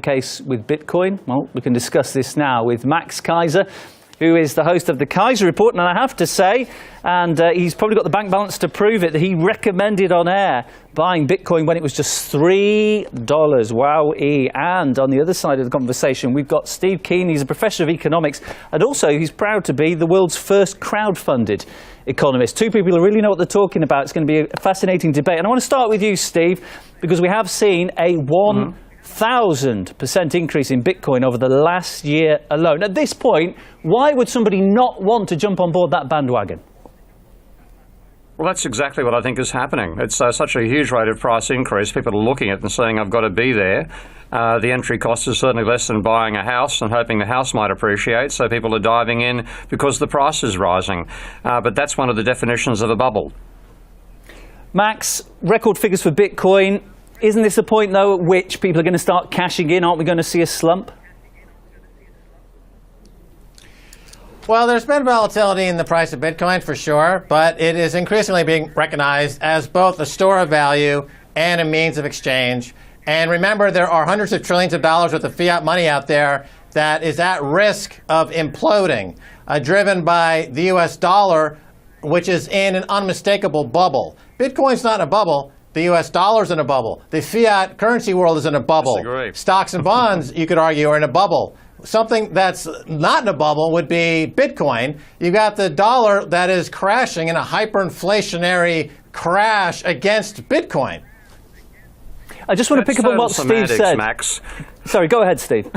case with Bitcoin? Well, we can discuss this now with Max Keiser, who is the host of the Keiser Report. And I have to say, and he's probably got the bank balance to prove it, that he recommended on air buying Bitcoin when it was just $3. Wow-ee. And on the other side of the conversation, we've got Steve Keen. He's a professor of economics, and also he's proud to be the world's first crowd-funded economist. Two people who really know what they're talking about. It's going to be a fascinating debate. And I want to start with you, Steve, because we have seen a 1,000% increase in Bitcoin over the last year alone. At this point, why would somebody not want to jump on board that bandwagon? Well, that's exactly what I think is happening. It's such a huge rate of price increase. People are looking at it and saying, I've got to be there. The entry cost is certainly less than buying a house and hoping the house might appreciate, so people are diving in because the price is rising. But that's one of the definitions of a bubble. Max, record figures for Bitcoin. Isn't this a point, though, at which people are going to start cashing in? Aren't we going to see a slump? Well, there's been volatility in the price of Bitcoin for sure, but it is increasingly being recognized as both a store of value and a means of exchange. And remember, there are hundreds of trillions of dollars worth of fiat money out there that is at risk of imploding, driven by the US dollar, which is in an unmistakable bubble. Bitcoin's not in a bubble. The US dollar's in a bubble. The fiat currency world is in a bubble. Stocks and bonds, you could argue, are in a bubble. Something that's not in a bubble would be Bitcoin. You've got the dollar that is crashing in a hyperinflationary crash against Bitcoin. I just want to pick up on what Steve said. Max. Sorry, go ahead, Steve.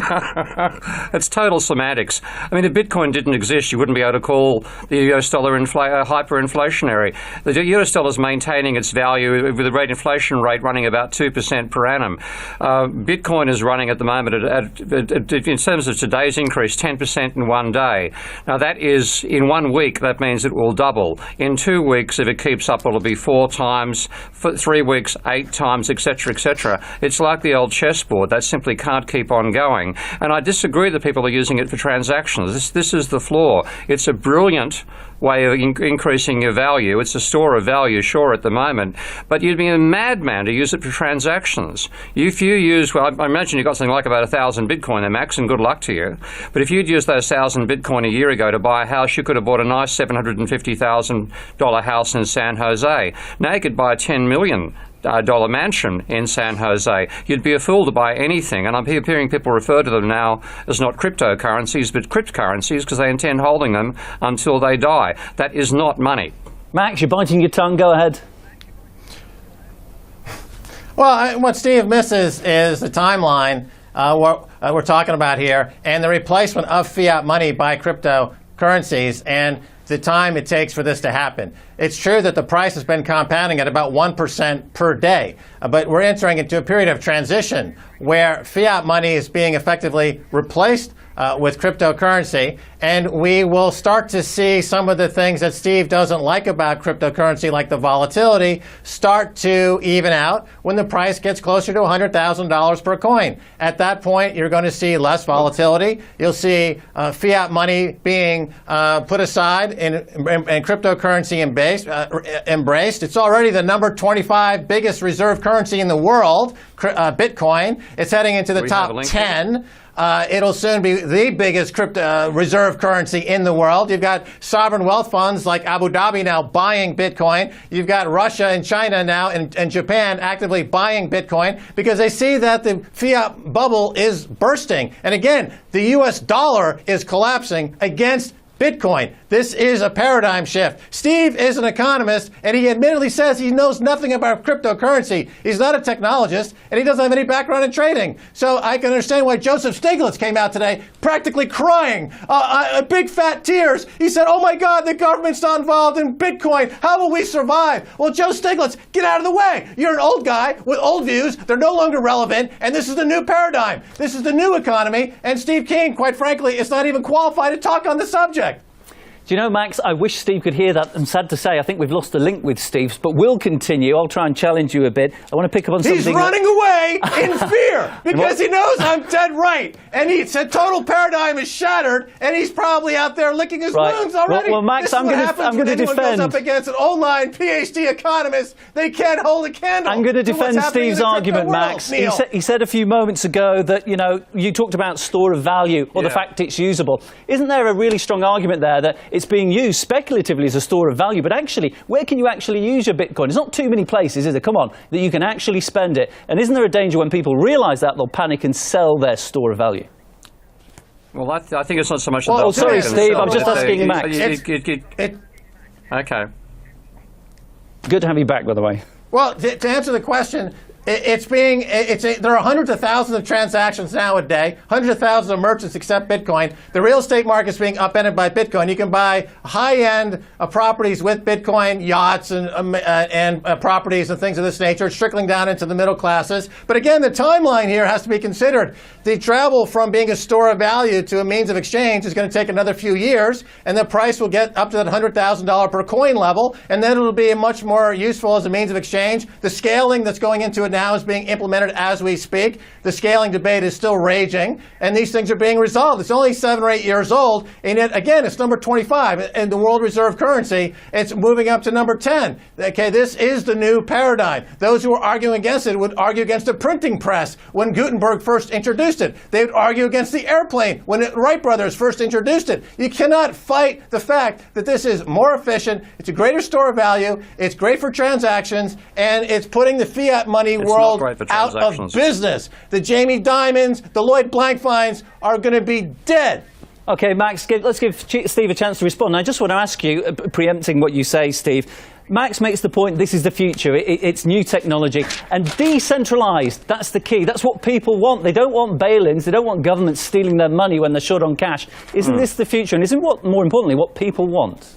It's total semantics. I mean, if Bitcoin didn't exist, you wouldn't be able to call the US dollar hyperinflationary. The US dollar is maintaining its value with the inflation rate running about 2% per annum. Bitcoin is running at the moment, in terms of today's increase, 10% in one day. Now, that is, in 1 week, that means it will double. In 2 weeks, if it keeps up, it'll be 4 times. For 3 weeks, 8 times, etc., etc. It's like the old chessboard. That simply can't keep on going. And I disagree that people are using it for transactions. This is the flaw. It's a brilliant way of increasing your value. It's a store of value, sure, at the moment, but you'd be a madman to use it for transactions. If you use, well, I imagine you've got something like about 1,000 Bitcoin there, Max, and good luck to you. But if you'd used those 1,000 Bitcoin a year ago to buy a house, you could have bought a nice $750,000 house in San Jose. Now you could buy a $10 million mansion in San Jose. You'd be a fool to buy anything, and I'm hearing people refer to them now as not cryptocurrencies but cryptocurrencies because they intend holding them until they die. That is not money. Max, you're biting your tongue. Go ahead. Well, what Steve misses is the timeline what we're talking about here and the replacement of fiat money by cryptocurrencies and the time it takes for this to happen. It's true that the price has been compounding at about 1% per day, but we're entering into a period of transition where fiat money is being effectively replaced with cryptocurrency, and we will start to see some of the things that Steve doesn't like about cryptocurrency, like the volatility, start to even out when the price gets closer to $100,000 per coin. At that point, you're going to see less volatility. You'll see fiat money being put aside and cryptocurrency embraced. It's already the number 25 biggest reserve currency in the world, Bitcoin. It's heading into the top 10. It'll soon be the biggest crypto reserve currency in the world. You've got sovereign wealth funds like Abu Dhabi now buying Bitcoin. You've got Russia and China now and Japan actively buying Bitcoin because they see that the fiat bubble is bursting. And again, the US dollar is collapsing against Bitcoin. This is a paradigm shift. Steve is an economist, and he admittedly says he knows nothing about cryptocurrency. He's not a technologist, and he doesn't have any background in trading. So I can understand why Joseph Stiglitz came out today practically crying, big fat tears. He said, oh my God, the government's not involved in Bitcoin. How will we survive? Well, Joe Stiglitz, get out of the way. You're an old guy with old views. They're no longer relevant, and this is the new paradigm. This is the new economy, and Steve Keen, quite frankly, is not even qualified to talk on the subject. Do you know, Max, I wish Steve could hear that. I'm sad to say, I think we've lost the link with Steve, but we'll continue. I'll try and challenge you a bit. I want to pick up on something. He's running away in fear because he knows I'm dead right. And the total paradigm is shattered, and he's probably out there licking his wounds already. Well, Max, I'm going to defend. Goes up against an online PhD economist, they can't hold a candle. I'm going to defend Steve's argument, Max. He said a few moments ago that, you talked about store of value or the fact it's usable. Isn't there a really strong argument there that it's being used speculatively as a store of value, but actually, where can you actually use your Bitcoin? There's not too many places, is there? Come on, that you can actually spend it. And isn't there a danger when people realise that they'll panic and sell their store of value? Well, I think it's not so much. Well, sorry, Steve. I'm just asking Max. Okay. Good to have you back, by the way. Well, to answer the question, there are hundreds of thousands of transactions now a day, hundreds of thousands of merchants accept Bitcoin. The real estate market is being upended by Bitcoin. You can buy high-end properties with Bitcoin, yachts and properties and things of this nature. It's trickling down into the middle classes. But again, the timeline here has to be considered. The travel from being a store of value to a means of exchange is going to take another few years, and the price will get up to that $100,000 per coin level, and then it'll be much more useful as a means of exchange. The scaling that's going into it now is being implemented as we speak. The scaling debate is still raging, and these things are being resolved. It's only 7 or 8 years old, and yet, again, it's number 25 in the world reserve currency. It's moving up to number 10. Okay, this is the new paradigm. Those who are arguing against it would argue against the printing press when Gutenberg first introduced it. They would argue against the airplane when the Wright brothers first introduced it. You cannot fight the fact that this is more efficient, it's a greater store of value, it's great for transactions, and it's putting the fiat money world out of business. The Jamie Dimons, the Lloyd Blankfeins are going to be dead. Okay, Max, let's give Steve a chance to respond. I just want to ask you, preempting what you say, Steve, Max makes the point this is the future. It's new technology. And decentralised, that's the key. That's what people want. They don't want bail-ins. They don't want governments stealing their money when they're short on cash. Isn't this the future? And isn't more importantly, what people want?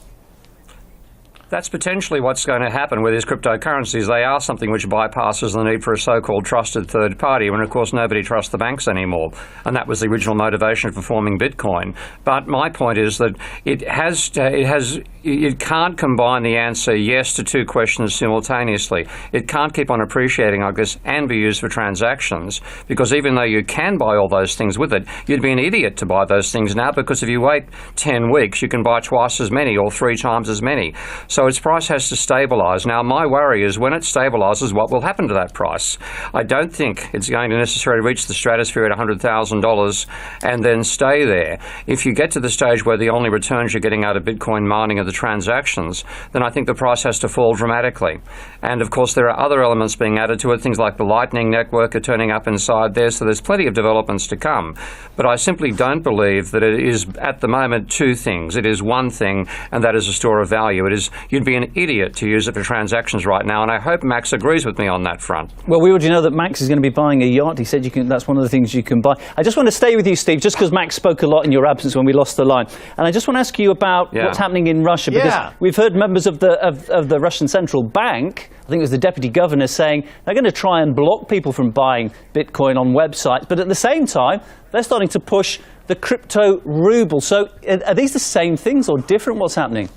That's potentially what's going to happen with these cryptocurrencies. They are something which bypasses the need for a so-called trusted third party, when of course nobody trusts the banks anymore. And that was the original motivation for forming Bitcoin. But my point is that it can't combine the answer yes to two questions simultaneously. It can't keep on appreciating, I guess, and be used for transactions, because even though you can buy all those things with it, you'd be an idiot to buy those things now, because if you wait 10 weeks, you can buy twice as many or 3 times as many. So its price has to stabilise. Now, my worry is when it stabilises, what will happen to that price? I don't think it's going to necessarily reach the stratosphere at $100,000 and then stay there. If you get to the stage where the only returns you're getting out of Bitcoin mining are the transactions, then I think the price has to fall dramatically. And of course, there are other elements being added to it. Things like the Lightning Network are turning up inside there, so there's plenty of developments to come. But I simply don't believe that it is, at the moment, two things. It is one thing, and that is a store of value. It is, you'd be an idiot to use it for transactions right now, and I hope Max agrees with me on that front. Well, we already know that Max is going to be buying a yacht. He said that's one of the things you can buy. I just want to stay with you, Steve, just because Max spoke a lot in your absence when we lost the line. And I just want to ask you about what's happening in Russia, because we've heard members of the Russian Central Bank, I think it was the deputy governor, saying they're going to try and block people from buying Bitcoin on websites, but at the same time, they're starting to push the crypto ruble. So are these the same things or different? What's happening?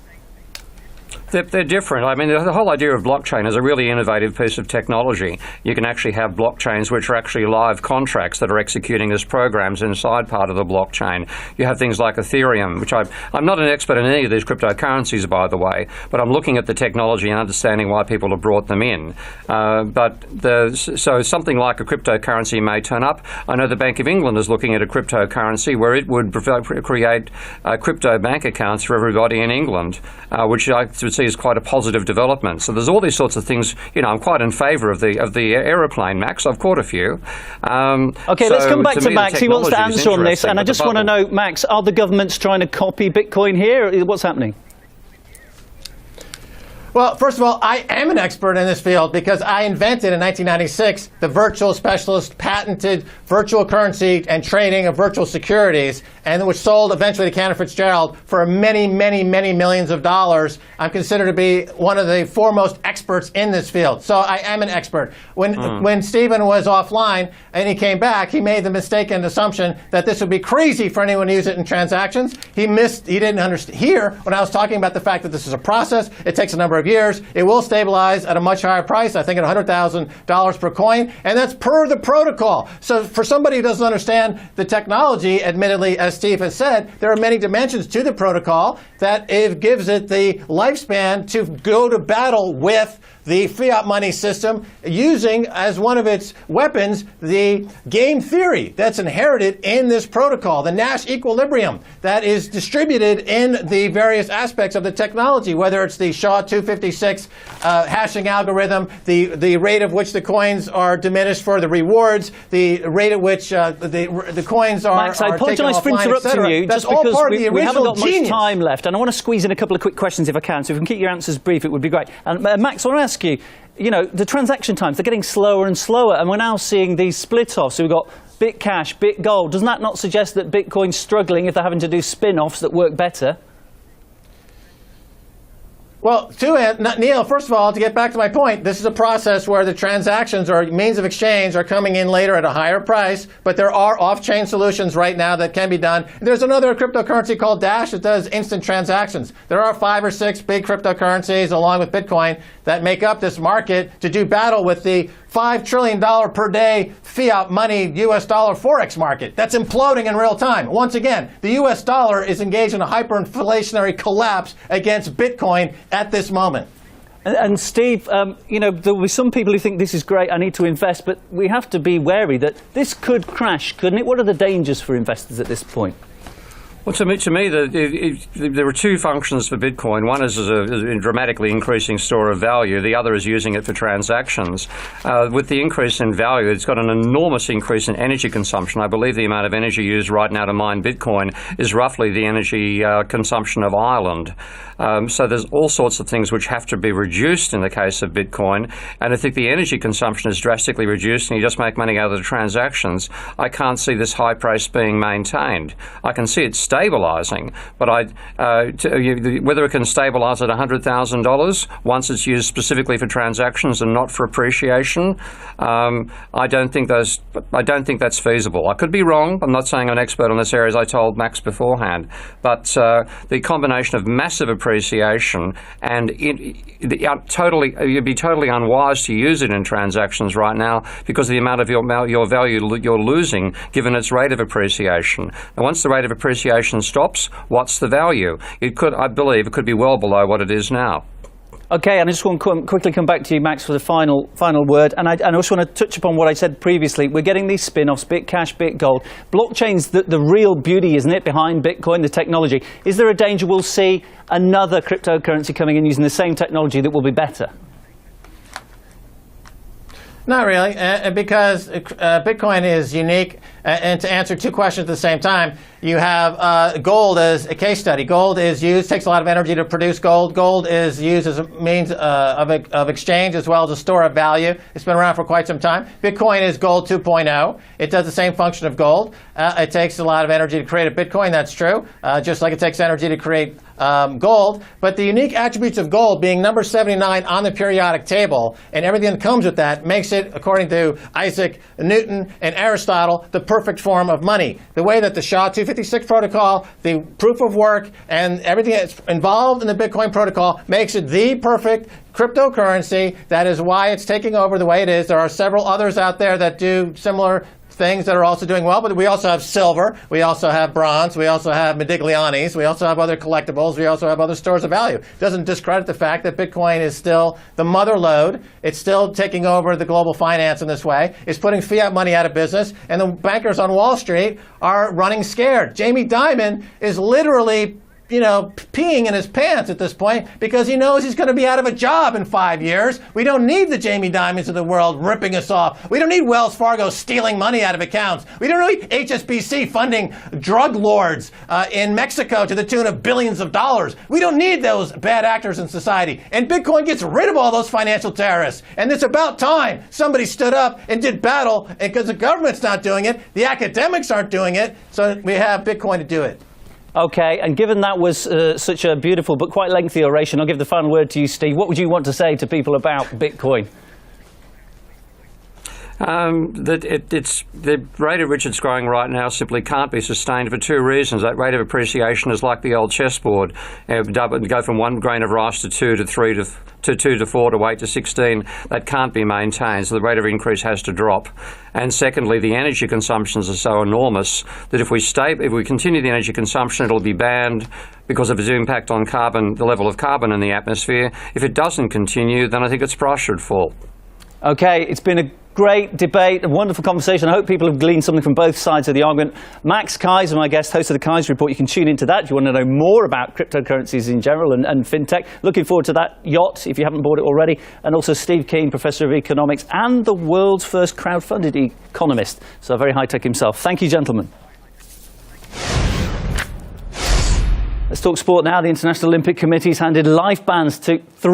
They're different. I mean, the whole idea of blockchain is a really innovative piece of technology. You can actually have blockchains which are actually live contracts that are executing as programs inside part of the blockchain. You have things like Ethereum, which I'm not an expert in any of these cryptocurrencies, by the way, but I'm looking at the technology and understanding why people have brought them in. So something like a cryptocurrency may turn up. I know the Bank of England is looking at a cryptocurrency where it would create crypto bank accounts for everybody in England, which I would see is quite a positive development. So there's all these sorts of things. I'm quite in favour of the aeroplane, Max. I've caught a few. Okay, let's come back to Max. He wants to answer on this, and I just want to know, Max, are the governments trying to copy Bitcoin here? What's happening? Well, first of all, I am an expert in this field because I invented in 1996 the virtual specialist patented virtual currency and trading of virtual securities, and which sold eventually to Cantor Fitzgerald for many, many, many millions of dollars. I'm considered to be one of the foremost experts in this field. So I am an expert. When Stephen was offline and he came back, he made the mistaken assumption that this would be crazy for anyone to use it in transactions. He didn't understand here when I was talking about the fact that this is a process. It takes a number of years. It will stabilize at a much higher price, I think at $100,000 per coin, and that's per the protocol. So for somebody who doesn't understand the technology, admittedly, as Steve has said, there are many dimensions to the protocol that it gives it the lifespan to go to battle with the fiat money system, using as one of its weapons the game theory that's inherited in this protocol, the Nash equilibrium that is distributed in the various aspects of the technology, whether it's the SHA-256 hashing algorithm, the rate of which the coins are diminished for the rewards, the rate at which the coins are Max, I apologise for interrupting you, just because we haven't got much time left, and I want to squeeze in a couple of quick questions if I can, so if we can keep your answers brief, it would be great. And Max, I want to ask you, the transaction times, they're getting slower and slower, and we're now seeing these split-offs. So we've got BitCash, BitGold. Doesn't that not suggest that Bitcoin's struggling if they're having to do spin-offs that work better? Well, Neil, first of all, to get back to my point, this is a process where the transactions or means of exchange are coming in later at a higher price, but there are off-chain solutions right now that can be done. There's another cryptocurrency called Dash that does instant transactions. There are 5 or 6 big cryptocurrencies, along with Bitcoin, that make up this market to do battle with the $5 trillion per day fiat money US dollar forex market. That's imploding in real time. Once again, the US dollar is engaged in a hyperinflationary collapse against Bitcoin at this moment. And Steve, there will be some people who think this is great, I need to invest, but we have to be wary that this could crash, couldn't it? What are the dangers for investors at this point? Well, to me, there are 2 functions for Bitcoin. One is a dramatically increasing store of value. The other is using it for transactions. With the increase in value, it's got an enormous increase in energy consumption. I believe the amount of energy used right now to mine Bitcoin is roughly the energy consumption of Ireland. So there's all sorts of things which have to be reduced in the case of Bitcoin. And I think the energy consumption is drastically reduced and you just make money out of the transactions. I can't see this high price being maintained. I can see it stabilizing, but whether it can stabilize at $100,000 once it's used specifically for transactions and not for appreciation, I don't think that's feasible. I could be wrong. I'm not saying I'm an expert on this area, as I told Max beforehand, but the combination of massive appreciation and you'd be totally unwise to use it in transactions right now because of the amount of your value you're losing given its rate of appreciation. And once the rate of appreciation stops, what's the value? I believe it could be well below what it is now. Okay, and I just want to quickly come back to you, Max, for the final word. And I also want to touch upon what I said previously. We're getting these spin-offs, BitCash, BitGold. Blockchain's the real beauty, isn't it, behind Bitcoin, the technology. Is there a danger we'll see another cryptocurrency coming in using the same technology that will be better? Not really, because Bitcoin is unique. And to answer 2 questions at the same time, you have gold as a case study. Gold is used, takes a lot of energy to produce gold. Gold is used as a means of exchange as well as a store of value. It's been around for quite some time. Bitcoin is gold 2.0. It does the same function of gold. It takes a lot of energy to create a Bitcoin, that's true, just like it takes energy to create gold. But the unique attributes of gold being number 79 on the periodic table and everything that comes with that makes it, according to Isaac Newton and Aristotle, the perfect form of money. The way that the SHA-256 protocol, the proof of work, and everything that's involved in the Bitcoin protocol makes it the perfect cryptocurrency. That is why it's taking over the way it is. There are several others out there that do similar things that are also doing well, but we also have silver, we also have bronze, we also have Modigliani's, we also have other collectibles, we also have other stores of value. It doesn't discredit the fact that Bitcoin is still the mother lode. It's still taking over the global finance in this way. It's putting fiat money out of business, and the bankers on Wall Street are running scared. Jamie Dimon is literally peeing in his pants at this point because he knows he's going to be out of a job in 5 years. We don't need the Jamie Dimons of the world ripping us off. We don't need Wells Fargo stealing money out of accounts. We don't need HSBC funding drug lords in Mexico to the tune of billions of dollars. We don't need those bad actors in society. And Bitcoin gets rid of all those financial terrorists. And it's about time somebody stood up and did battle, and because the government's not doing it, the academics aren't doing it, so we have Bitcoin to do it. Okay, and given that was such a beautiful but quite lengthy oration, I'll give the final word to you, Steve. What would you want to say to people about Bitcoin? The rate at which it's growing right now simply can't be sustained for two reasons. That rate of appreciation is like the old chessboard. Go from 1 grain of rice to 2 to 3 to 2 to 4 to 8 to 16. That can't be maintained, so the rate of increase has to drop. And secondly, the energy consumptions are so enormous that if we continue the energy consumption, it'll be banned because of its impact on carbon, the level of carbon in the atmosphere. If it doesn't continue, then I think its price should fall. Okay, it's been a great debate, a wonderful conversation. I hope people have gleaned something from both sides of the argument. Max Keiser, my guest, host of the Keiser Report. You can tune into that if you want to know more about cryptocurrencies in general and fintech. Looking forward to that yacht if you haven't bought it already. And also Steve Keen, Professor of Economics and the world's first crowd-funded economist. So very high-tech himself. Thank you, gentlemen. Let's talk sport now. The International Olympic Committee's handed life bans to 3